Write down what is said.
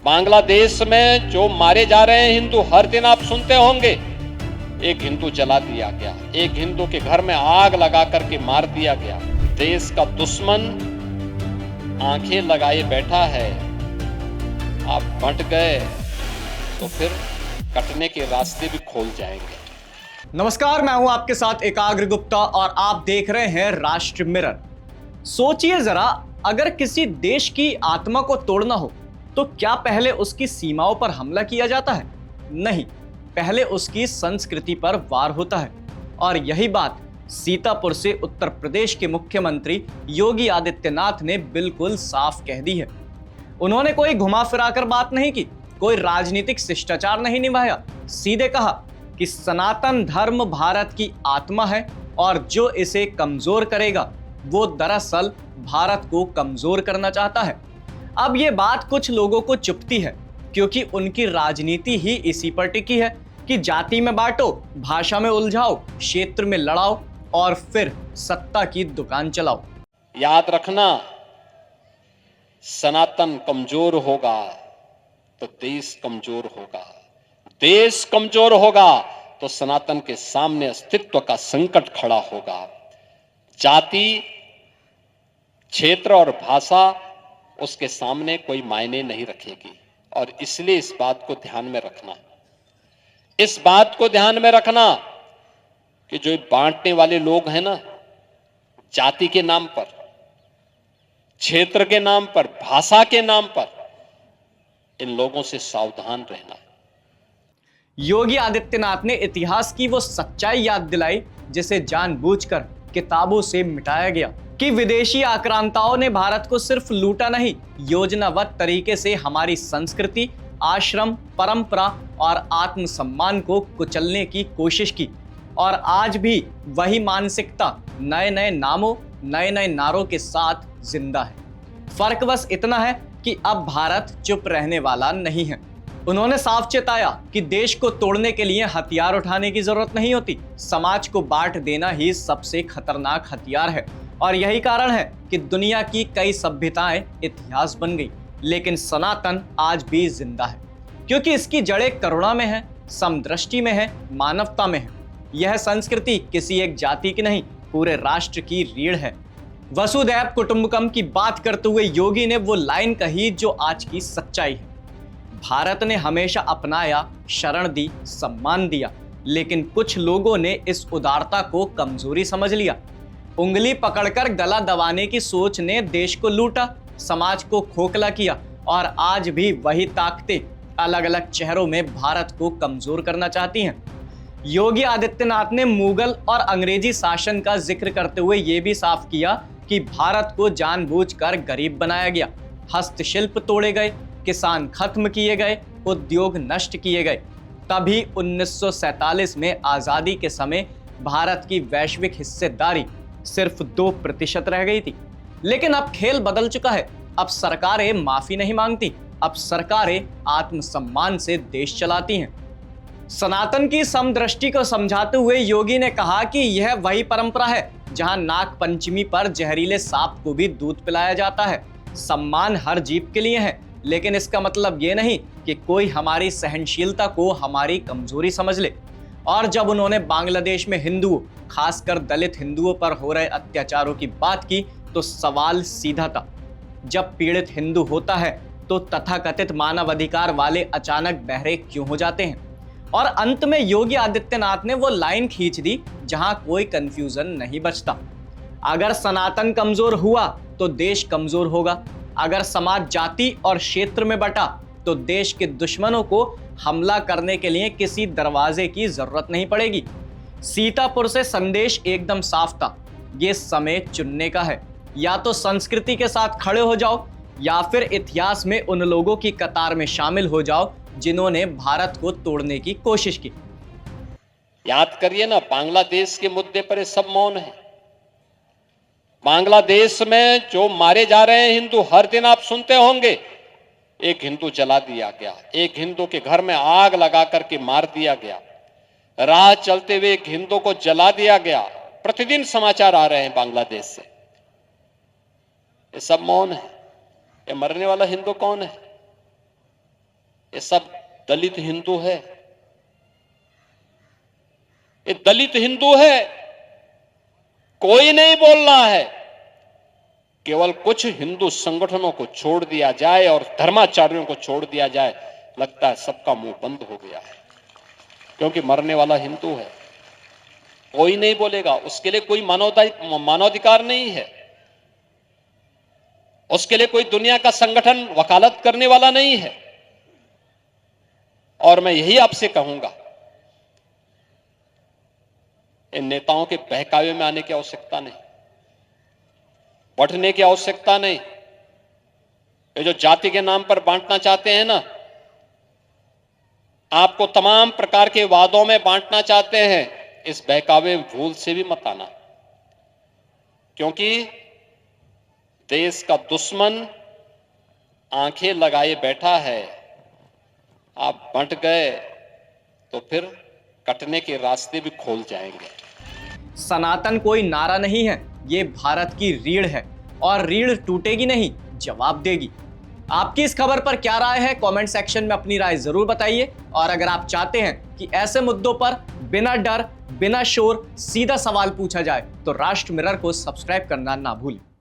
बांग्लादेश में जो मारे जा रहे हैं हिंदू, हर दिन आप सुनते होंगे एक हिंदू जला दिया गया, एक हिंदू के घर में आग लगा करके मार दिया गया। देश का दुश्मन आंखें लगाए बैठा है, आप बंट गए तो फिर कटने के रास्ते भी खोल जाएंगे। नमस्कार, मैं हूं आपके साथ एकाग्र गुप्ता और आप देख रहे हैं राष्ट्र मिरर। सोचिए जरा, अगर किसी देश की आत्मा को तोड़ना हो तो क्या पहले उसकी सीमाओं पर हमला किया जाता है? नहीं, पहले उसकी संस्कृति पर वार होता है। और यही बात सीतापुर से उत्तर प्रदेश के मुख्यमंत्री योगी आदित्यनाथ ने बिल्कुल साफ कह दी है। उन्होंने कोई घुमा फिराकर बात नहीं की, कोई राजनीतिक शिष्टाचार नहीं निभाया। सीधे कहा कि सनातन धर्म भारत की आत्मा है और जो इसे कमजोर करेगा वो दरअसल भारत को कमजोर करना चाहता है। अब ये बात कुछ लोगों को चुभती है क्योंकि उनकी राजनीति ही इसी पर टिकी है कि जाति में बांटो, भाषा में उलझाओ, क्षेत्र में लड़ाओ और फिर सत्ता की दुकान चलाओ। याद रखना, सनातन कमजोर होगा तो देश कमजोर होगा, देश कमजोर होगा तो सनातन के सामने अस्तित्व का संकट खड़ा होगा। जाति, क्षेत्र और भाषा उसके सामने कोई मायने नहीं रखेगी। और इसलिए इस बात को ध्यान में रखना, इस बात को ध्यान में रखना कि जो बांटने वाले लोग हैं ना, जाति के नाम पर, क्षेत्र के नाम पर, भाषा के नाम पर, इन लोगों से सावधान रहना। योगी आदित्यनाथ ने इतिहास की वो सच्चाई याद दिलाई जिसे जानबूझकर किताबों से मिटाया गया कि विदेशी आक्रांताओं ने भारत को सिर्फ लूटा नहीं, योजनाबद्ध तरीके से हमारी संस्कृति, आश्रम, परंपरा और आत्मसम्मान को कुचलने की कोशिश की। और आज भी वही मानसिकता नए नए नामों, नए नए नारों के साथ जिंदा है। फर्क बस इतना है कि अब भारत चुप रहने वाला नहीं है। उन्होंने साफ चेताया कि देश को तोड़ने के लिए हथियार उठाने की जरूरत नहीं होती, समाज को बांट देना ही सबसे खतरनाक हथियार है। और यही कारण है कि दुनिया की कई सभ्यताएं इतिहास बन गई, लेकिन सनातन आज भी जिंदा है क्योंकि इसकी जड़ें करुणा में है, समदृष्टि में है, मानवता में है। यह संस्कृति किसी एक जाति की नहीं, पूरे राष्ट्र की रीढ़ है। वसुधैव कुटुंबकम की बात करते हुए योगी ने वो लाइन कही जो आज की सच्चाई है। भारत ने हमेशा अपनाया, शरण दी, सम्मान दिया, लेकिन कुछ लोगों ने इस उदारता को कमजोरी समझ लिया। उंगली पकड़कर गला दबाने की सोच ने देश को लूटा, समाज को खोखला किया और आज भी वही ताकतें अलग अलग चेहरों में भारत को कमजोर करना चाहती हैं। योगी आदित्यनाथ ने मुगल और अंग्रेजी शासन का जिक्र करते हुए यह भी साफ किया कि भारत को जानबूझकर गरीब बनाया गया, हस्तशिल्प तोड़े गए, किसान खत्म किए गए, उद्योग नष्ट किए गए। तभी 1947 में आजादी के समय भारत की वैश्विक हिस्सेदारी सिर्फ 2% रह गई थी। लेकिन अब खेल बदल चुका है। अब सरकारें माफी नहीं मांगती, अब सरकारें आत्मसम्मान से देश चलाती हैं। सनातन की समदृष्टि को समझाते हुए योगी ने कहा कि यह वही परंपरा है जहां नाग पंचमी पर जहरीले सांप को भी दूध पिलाया जाता है। सम्मान हर जीव के लिए है, लेकिन इसका मतलब ये नहीं कि कोई हमारी सहनशीलता को हमारी कमजोरी समझ ले। और जब उन्होंने बांग्लादेश में हिंदुओं, खासकर दलित हिंदुओं पर हो रहे अत्याचारों की बात की तो सवाल सीधा था। जब पीड़ित हिंदू होता है तो तथाकथित मानवाधिकार वाले अचानक बहरे क्यों हो जाते हैं? और अंत में योगी आदित्यनाथ ने वो लाइन खींच दी जहां कोई कंफ्यूजन नहीं बचता। अगर सनातन कमजोर हुआ तो देश कमजोर होगा। अगर समाज जाति और क्षेत्र में बटा तो देश के दुश्मनों को हमला करने के लिए किसी दरवाजे की जरूरत नहीं पड़ेगी। सीतापुर से संदेश एकदम साफ था, ये समय चुनने का है। या तो संस्कृति के साथ खड़े हो जाओ या फिर इतिहास में उन लोगों की कतार में शामिल हो जाओ जिन्होंने भारत को तोड़ने की कोशिश की। याद करिए ना, बांग्लादेश के मुद्दे पर ये सब मौन है। बांग्लादेश में जो मारे जा रहे हैं हिंदू, हर दिन आप सुनते होंगे एक हिंदू जला दिया गया, एक हिंदू के घर में आग लगा करके मार दिया गया, राह चलते हुए एक हिंदू को जला दिया गया। प्रतिदिन समाचार आ रहे हैं बांग्लादेश से। ये सब मौन है। ये मरने वाला हिंदू कौन है? ये सब दलित हिंदू है, ये दलित हिंदू है, कोई नहीं बोल रहा है। केवल कुछ हिंदू संगठनों को छोड़ दिया जाए और धर्माचार्यों को छोड़ दिया जाए, लगता है सबका मुंह बंद हो गया है, क्योंकि मरने वाला हिंदू है। कोई नहीं बोलेगा, उसके लिए कोई मानवाधिकार नहीं है, उसके लिए कोई दुनिया का संगठन वकालत करने वाला नहीं है। और मैं यही आपसे कहूंगा, इन नेताओं के बहकावे में आने की आवश्यकता नहीं, बढ़ने की आवश्यकता नहीं। ये जो जाति के नाम पर बांटना चाहते हैं ना, आपको तमाम प्रकार के वादों में बांटना चाहते हैं, इस बहकावे भूल से भी मत आना, क्योंकि देश का दुश्मन आंखें लगाए बैठा है। आप बंट गए तो फिर कटने के रास्ते भी खोल जाएंगे। सनातन कोई नारा नहीं है, ये भारत की रीढ़ है और रीढ़ टूटेगी नहीं, जवाब देगी। आपकी इस खबर पर क्या राय है, कमेंट सेक्शन में अपनी राय जरूर बताइए। और अगर आप चाहते हैं कि ऐसे मुद्दों पर बिना डर बिना शोर सीधा सवाल पूछा जाए तो राष्ट्र मिरर को सब्सक्राइब करना ना भूलें।